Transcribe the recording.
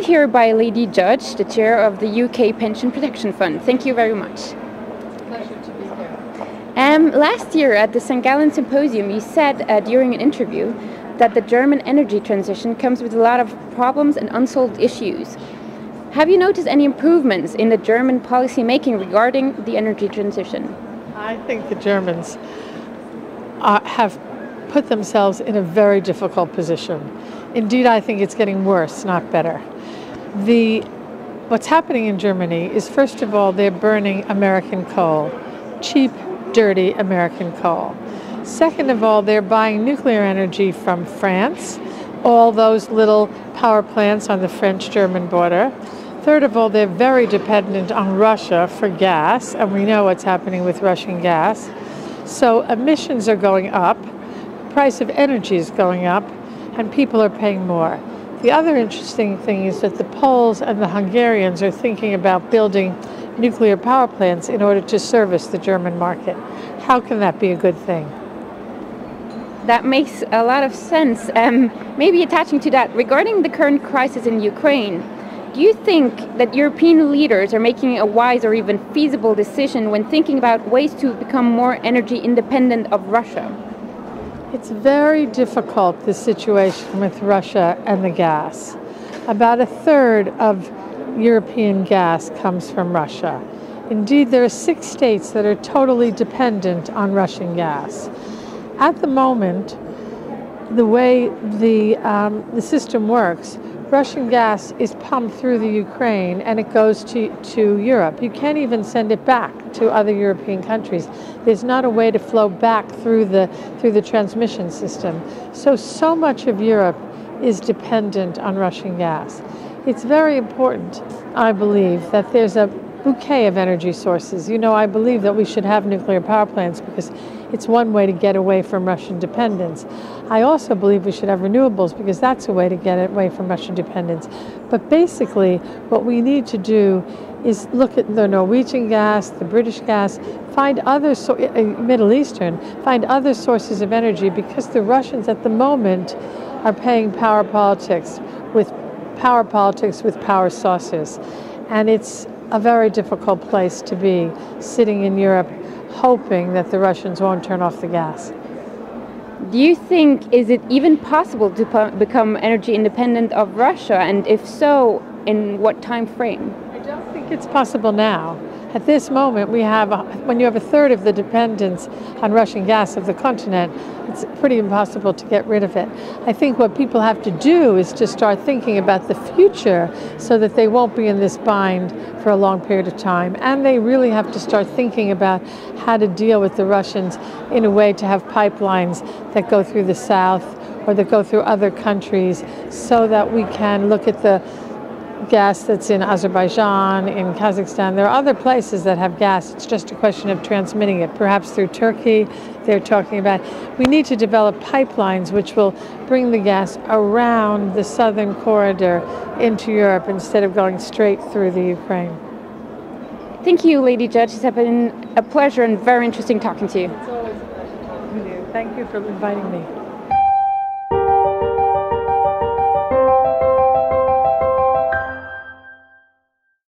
joined here by Lady Judge, the chair of the UK Pension Protection Fund. Thank you very much. Pleasure to be here. Last year at the St.Gallen Symposium, you said during an interview that the German energy transition comes with a lot of problems and unsolved issues. Have you noticed any improvements in the German policy making regarding the energy transition? I think the Germans have put themselves in a very difficult position. Indeed, I think it's getting worse, not better. What's happening in Germany is, first of all, they're burning American coal, cheap, dirty American coal. Second of all, they're buying nuclear energy from France, all those little power plants on the French-German border. Third of all, they're very dependent on Russia for gas, and we know what's happening with Russian gas. So emissions are going up, price of energy is going up, and people are paying more. The other interesting thing is that the Poles and the Hungarians are thinking about building nuclear power plants in order to service the German market. How can that be a good thing? That makes a lot of sense. Maybe attaching to that, regarding the current crisis in Ukraine, do you think that European leaders are making a wise or even feasible decision when thinking about ways to become more energy independent of Russia? It's very difficult, the situation with Russia and the gas. About a third of European gas comes from Russia. Indeed, there are 6 states that are totally dependent on Russian gas. At the moment, the way the system works, Russian gas is pumped through the Ukraine and it goes to Europe. You can't even send it back to other European countries. There's not a way to flow back through the transmission system. So much of Europe is dependent on Russian gas. It's very important, I believe, that there's a bouquet of energy sources. You know, I believe that we should have nuclear power plants because it's one way to get away from Russian dependence. I also believe we should have renewables because that's a way to get away from Russian dependence. But basically, what we need to do is look at the Norwegian gas, the British gas, find other Middle Eastern, find other sources of energy, because the Russians at the moment are paying power politics with power saucers. And it's a very difficult place to be, sitting in Europe hoping that the Russians won't turn off the gas. Do you think, is it even possible to become energy independent of Russia, and if so, in what time frame? I don't think it's possible now. At this moment, when you have a third of the dependence on Russian gas of the continent, it's pretty impossible to get rid of it. I think what people have to do is to start thinking about the future so that they won't be in this bind for a long period of time. And they really have to start thinking about how to deal with the Russians in a way to have pipelines that go through the south or that go through other countries, so that we can look at the gas that's in Azerbaijan, in Kazakhstan. There are other places that have gas. It's just a question of transmitting it, perhaps through Turkey. They're talking about, we need to develop pipelines which will bring the gas around the southern corridor into Europe instead of going straight through the Ukraine. Thank you, Lady Judge. It's been a pleasure and very interesting talking to you. It's always a pleasure talking to you. Thank you for inviting me.